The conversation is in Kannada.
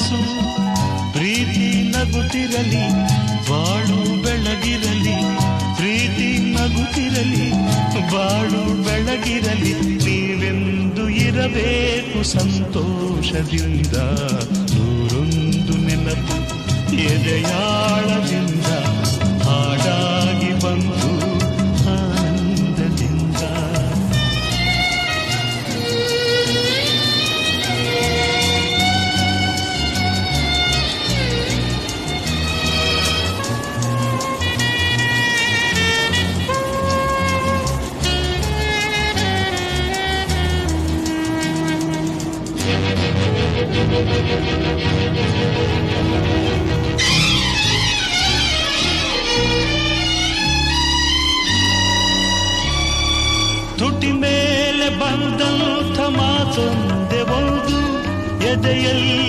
ಕನಸು. ಪ್ರೀತಿ ನಗುತ್ತಿರಲಿ, ಬಾಳು ಬೆಳಗಿರಲಿ. ಪ್ರೀತಿ ನಗುತ್ತಿರಲಿ, ಬಾಳು ಬೆಳಗಿರಲಿ. ನೀವೆಂದು ಇರಬೇಕು ಸಂತೋಷದಿಂದ. ನೂರೊಂದು ನೆನಪು ಎದೆಯಾಳದಿಂದ ಹಾಡಾಗಿ ಬಂದು ಆನಂದದಿಂದ. ತುಟಿ ಮೇಲೆ ಬಂದಂಥ ಮಾತೊಂದೆ ಒಂದು ಎದೆಯಲ್ಲಿ